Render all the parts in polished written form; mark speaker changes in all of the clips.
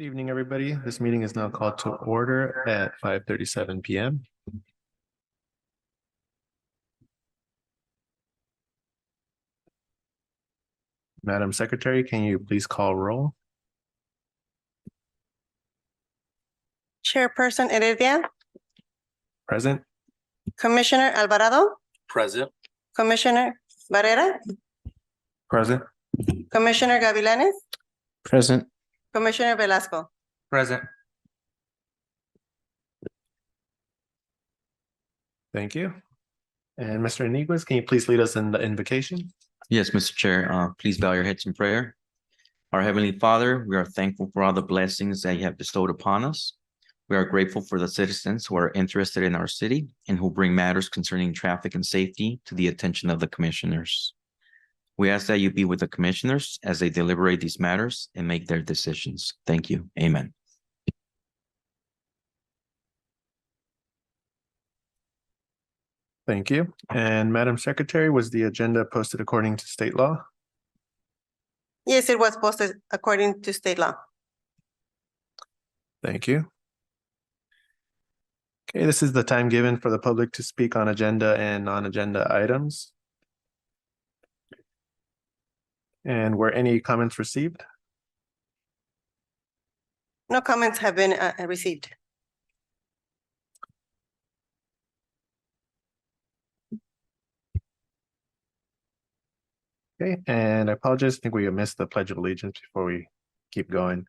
Speaker 1: Good evening, everybody. This meeting is now called to order at 5:37 p.m. Madam Secretary, can you please call roll?
Speaker 2: Chairperson Heredia,
Speaker 1: Present?
Speaker 2: Commissioner Alvarado,
Speaker 3: Present.
Speaker 2: Commissioner Barrera,
Speaker 1: Present.
Speaker 2: Commissioner Gavilanes,
Speaker 3: Present.
Speaker 2: Commissioner Velasco.
Speaker 3: Present.
Speaker 1: Thank you. And Mr. Iniguez, can you please lead us in the invocation?
Speaker 4: Yes, Mr. Chair, please bow your heads in prayer. Our Heavenly Father, we are thankful for all the blessings that you have bestowed upon us. We are grateful for the citizens who are interested in our city and who bring matters concerning traffic and safety to the attention of the commissioners. We ask that you be with the commissioners as they deliberate these matters and make their decisions. Thank you. Amen.
Speaker 1: Thank you. And Madam Secretary, was the agenda posted according to state law?
Speaker 2: Yes, it was posted according to state law.
Speaker 1: Thank you. Okay, this is the time given for the public to speak on agenda and non-agenda items. And were any comments received?
Speaker 2: No comments have been received.
Speaker 1: Okay, and I apologize, I think we missed the Pledge of Allegiance before we keep going.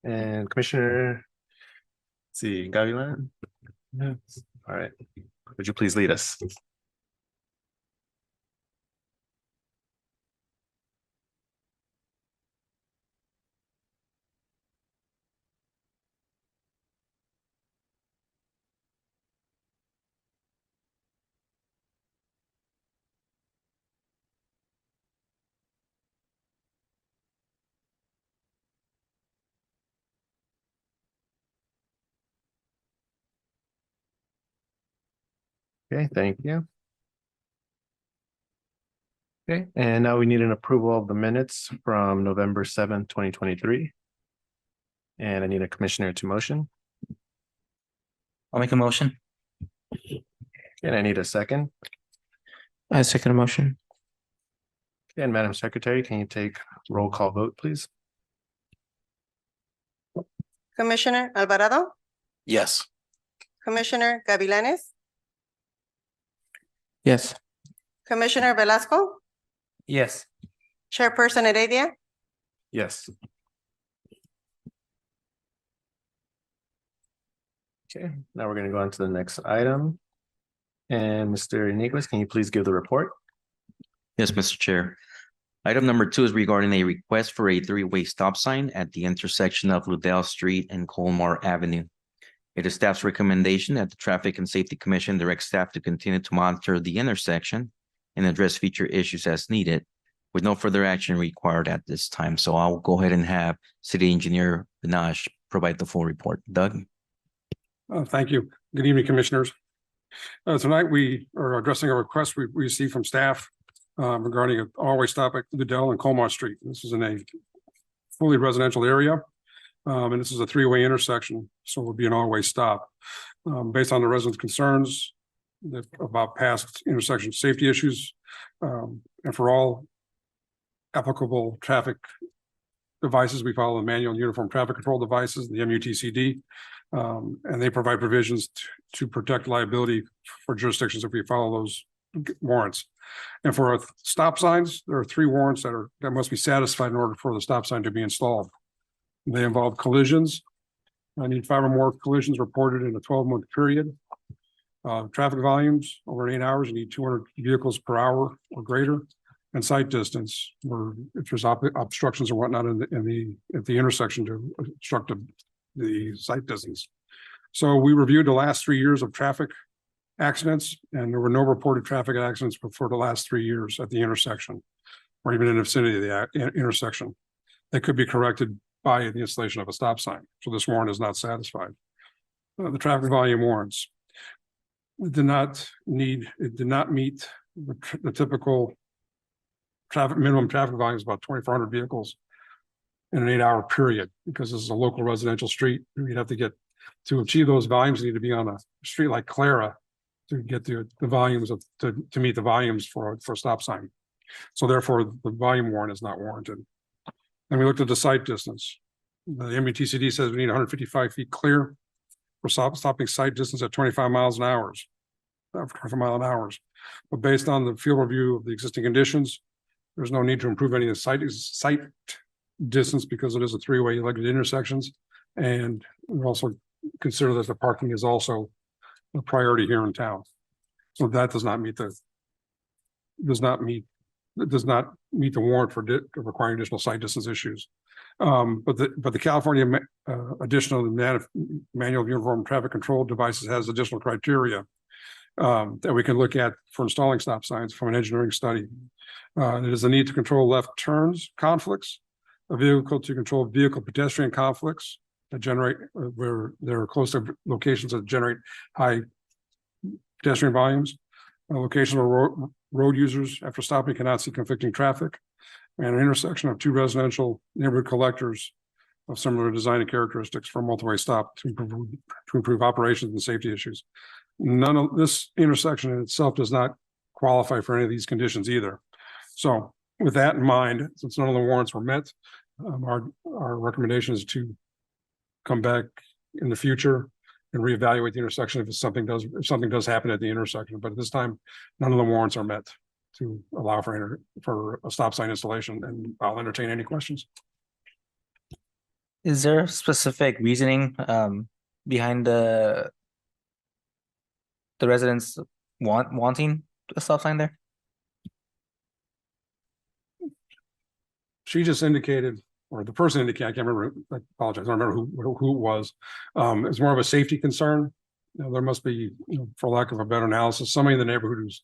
Speaker 1: And Commissioner, let's see, Gavilan? Yes. All right, would you please lead us? Okay, thank you. Okay, and now we need an approval of the minutes from November 7th, 2023. And I need a commissioner to motion.
Speaker 3: I'll make a motion.
Speaker 1: And I need a second.
Speaker 3: I second a motion.
Speaker 1: And Madam Secretary, can you take roll call vote, please?
Speaker 2: Commissioner Alvarado,
Speaker 3: Yes.
Speaker 2: Commissioner Gavilanes,
Speaker 3: Yes.
Speaker 2: Commissioner Velasco,
Speaker 3: Yes.
Speaker 2: Chairperson Heredia.
Speaker 1: Yes. Okay, now we're going to go on to the next item. And Mr. Iniguez, can you please give the report?
Speaker 4: Yes, Mr. Chair. Item number 2 is regarding a request for a 3-way stop sign at the intersection of Ludell Street and Colmar Avenue. It is staff's recommendation that the Traffic and Safety Commission direct staff to continue to monitor the intersection and address future issues as needed, with no further action required at this time. So I'll go ahead and have City Engineer Benaj provide the full report. Doug?
Speaker 5: Thank you. Good evening, Commissioners. Tonight we are addressing a request we received from staff regarding an all-way stop at Ludell and Colmar Street. This is in a fully residential area, and this is a 3-way intersection, so it would be an all-way stop. Based on the residents' concerns about past intersection safety issues, and for all applicable traffic devices, we follow the manual and uniform traffic control devices, the MUTCD. And they provide provisions to protect liability for jurisdictions if we follow those warrants. And for stop signs, there are 3 warrants that must be satisfied in order for the stop sign to be installed. They involve collisions. I need 5 or more collisions reported in a 12-month period. Traffic volumes over 8 hours, you need 200 vehicles per hour or greater. And sight distance, where if there's obstructions or whatnot at the intersection to obstruct the sight distance. So we reviewed the last 3 years of traffic accidents, and there were no reported traffic accidents for the last 3 years at the intersection, or even in the vicinity of the intersection. They could be corrected by the installation of a stop sign. So this warrant is not satisfied. The traffic volume warrants. It did not meet the typical minimum traffic volumes, about 2,400 vehicles in an 8-hour period, because this is a local residential street. You'd have to get, to achieve those volumes, you need to be on a street like Clara to get the volumes of, to meet the volumes for a stop sign. So therefore, the volume warrant is not warranted. And we looked at the site distance. The MUTCD says we need 155 feet clear for stopping site distance at 25 miles an hour. 25 mile an hour. But based on the field review of the existing conditions, there's no need to improve any of the site distance because it is a 3-way elected intersections. And we also consider that the parking is also a priority here in town. So that does not meet the warrant for requiring additional site distance issues. But the California additional manual of uniform traffic control devices has additional criteria that we can look at for installing stop signs from an engineering study. It is the need to control left turns conflicts, a vehicle to control vehicle pedestrian conflicts that generate where there are close to locations that generate high pedestrian volumes, locations where road users after stopping cannot see conflicting traffic, and an intersection of 2 residential neighborhood collectors of similar design and characteristics for a multi-way stop to improve operations and safety issues. None of this intersection in itself does not qualify for any of these conditions either. So with that in mind, since none of the warrants were met, our recommendation is to come back in the future and reevaluate the intersection if something does happen at the intersection. But at this time, none of the warrants are met to allow for a stop sign installation, and I'll entertain any questions.
Speaker 3: Is there specific reasoning behind the residents wanting a stop sign there?
Speaker 5: She just indicated, or the person indicated, I can't remember, I apologize, I don't remember who it was. It's more of a safety concern. You know, there must be, for lack of a better analysis, somebody in the neighborhood who's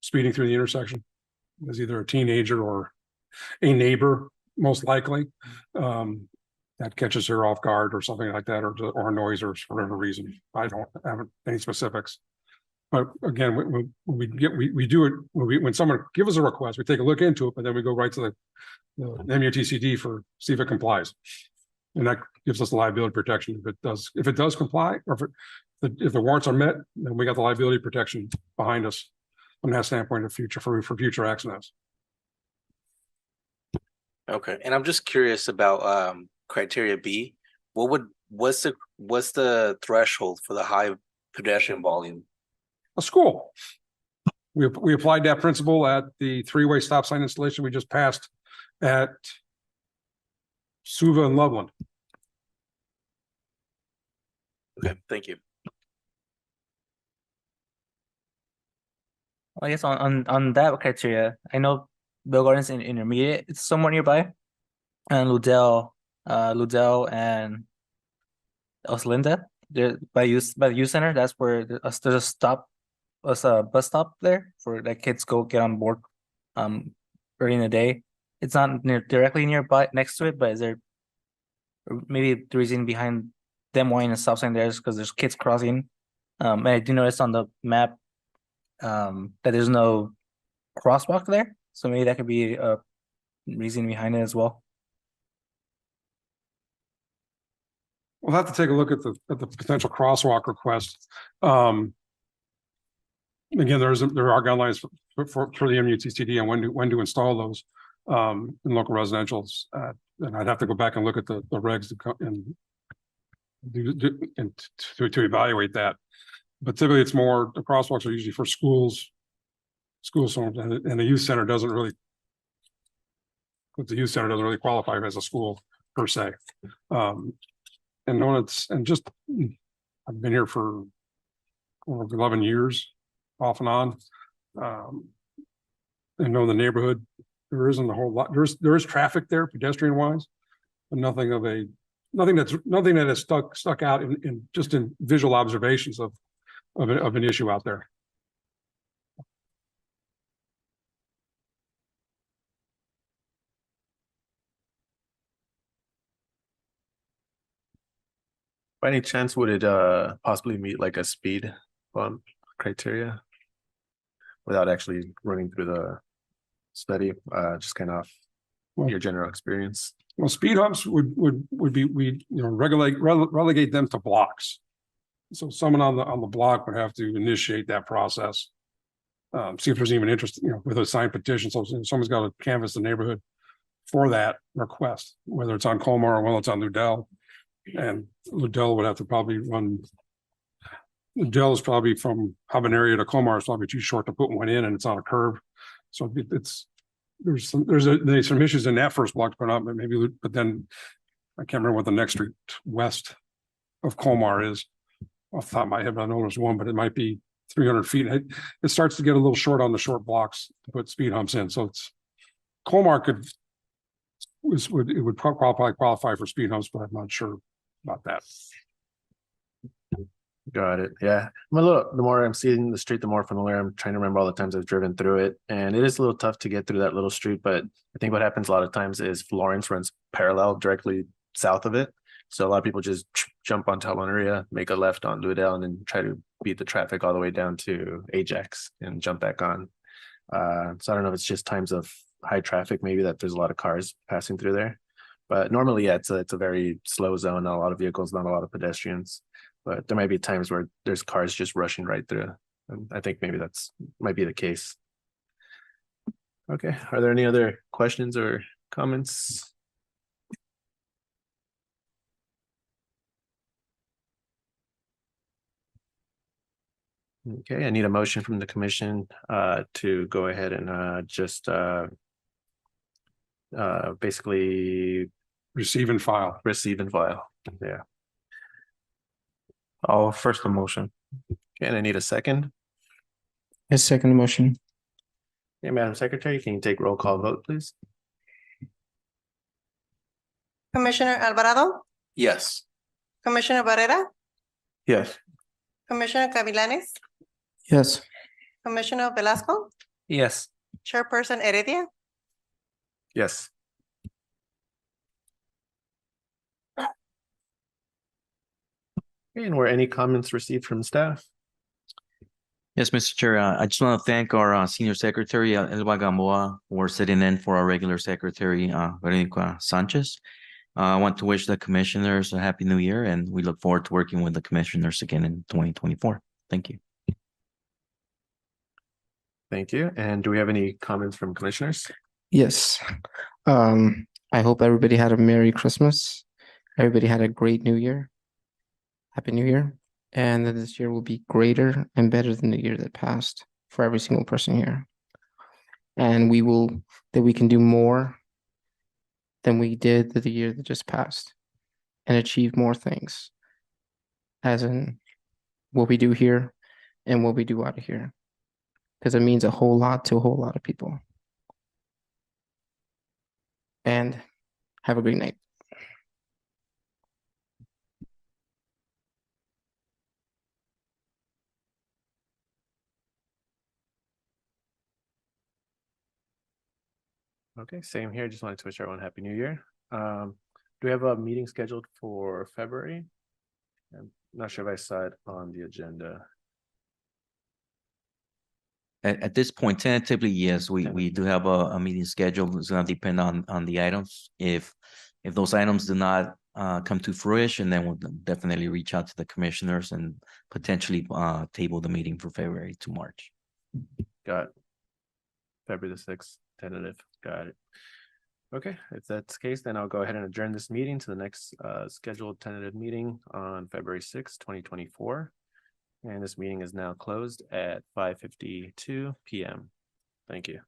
Speaker 5: speeding through the intersection is either a teenager or a neighbor, most likely. That catches her off guard or something like that, or a noise, or for whatever reason. I don't have any specifics. But again, we do it when someone gives us a request, we take a look into it, but then we go right to the MUTCD for see if it complies, and that gives us liability protection if it does comply, or if the warrants are met, then we got the liability protection behind us from that standpoint of future for future accidents.
Speaker 6: Okay, and I'm just curious about criteria B. What's the threshold for the high pedestrian volume?
Speaker 5: A school. We applied that principle at the 3-way stop sign installation we just passed at Suva and Loveland.
Speaker 6: Okay, thank you.
Speaker 3: I guess on that criteria, I know Bill Gardens in Intermediate, it's somewhere nearby, and Ludell and Oslinda, they're by the youth center. That's where there's a bus stop there for the kids go get on board early in the day. It's not directly nearby next to it, but is there maybe the reason behind them wanting a stop sign there is because there's kids crossing. And I do notice on the map that there's no crosswalk there, so maybe that could be a reason behind it as well.
Speaker 5: We'll have to take a look at the potential crosswalk request. Again, there are guidelines for the MUTCD and when to install those in local residentials. And I'd have to go back and look at the regs to evaluate that. But typically, it's more the crosswalks are usually for schools, and the youth center doesn't really. The youth center doesn't really qualify as a school per se. And I've been here for over 11 years, off and on. And know the neighborhood, there isn't a whole lot. There is traffic there, pedestrian wise, but nothing that is stuck out in visual observations of an issue out there.
Speaker 1: By any chance, would it possibly meet like a speed bump criteria without actually running through the study? Just kind of your general experience.
Speaker 5: Well, speed humps would be, relegate them to blocks. So someone on the block would have to initiate that process. See if there's even interest, with a signed petition. So someone's got to canvass the neighborhood for that request, whether it's on Colmar or whether it's on Ludell. And Ludell would have to probably run. Ludell is probably from Habanera to Colmar is probably too short to put one in, and it's on a curve. So there's some issues in that first block to put up, but then I can't remember what the next street west of Colmar is off the top of my head. I know there's one, but it might be 300 feet. It starts to get a little short on the short blocks to put speed humps in. So Colmar would probably qualify for speed humps, but I'm not sure about that.
Speaker 1: Got it. Yeah. The more I'm seeing the street, the more familiar I'm trying to remember all the times I've driven through it. And it is a little tough to get through that little street, but I think what happens a lot of times is Florence runs parallel directly south of it. So a lot of people just jump on Talanoria, make a left on Ludell, and then try to beat the traffic all the way down to Ajax and jump back on. So I don't know if it's just times of high traffic, maybe that there's a lot of cars passing through there. But normally, yeah, it's a very slow zone, not a lot of vehicles, not a lot of pedestrians. But there might be times where there's cars just rushing right through. And I think maybe might be the case. Okay, are there any other questions or comments? Okay, I need a motion from the commission to go ahead and just basically
Speaker 5: Receive and file.
Speaker 1: receive and file. Yeah.
Speaker 3: I'll first the motion.
Speaker 1: Okay, and I need a second.
Speaker 7: I second the motion.
Speaker 1: Yeah, Madam Secretary, can you take roll call vote, please?
Speaker 2: Commissioner Alvarado,
Speaker 6: Yes.
Speaker 2: Commissioner Barrera,
Speaker 3: Yes.
Speaker 2: Commissioner Gavilanes,
Speaker 7: Yes.
Speaker 2: Commissioner Velasco,
Speaker 3: Yes.
Speaker 2: Chairperson Heredia.
Speaker 1: Yes. Okay, and were any comments received from staff?
Speaker 4: Yes, Mr. Chair, I just want to thank our senior secretary, Elba Gamboa, for sitting in for our regular secretary, Veronica Sanchez. I want to wish the commissioners a happy new year, and we look forward to working with the commissioners again in 2024. Thank you.
Speaker 1: Thank you. And do we have any comments from commissioners?
Speaker 7: Yes. I hope everybody had a Merry Christmas. Everybody had a great New Year. Happy New Year. And that this year will be greater and better than the year that passed for every single person here. And that we can do more than we did the year that just passed and achieve more things, as in what we do here and what we do out of here, because it means a whole lot to a whole lot of people. And have a great night.
Speaker 1: Okay, same here. Just wanted to wish everyone Happy New Year. Do we have a meeting scheduled for February? I'm not sure if I saw it on the agenda.
Speaker 4: At this point, tentatively, yes, we do have a meeting scheduled. It's gonna depend on the items. If those items do not come to fruition, then we'll definitely reach out to the commissioners and potentially table the meeting for February to March.
Speaker 1: Got February the 6th, tentative. Got it. Okay, if that's the case, then I'll go ahead and adjourn this meeting to the next scheduled tentative meeting on February 6th, 2024. And this meeting is now closed at 5:52 p.m. Thank you.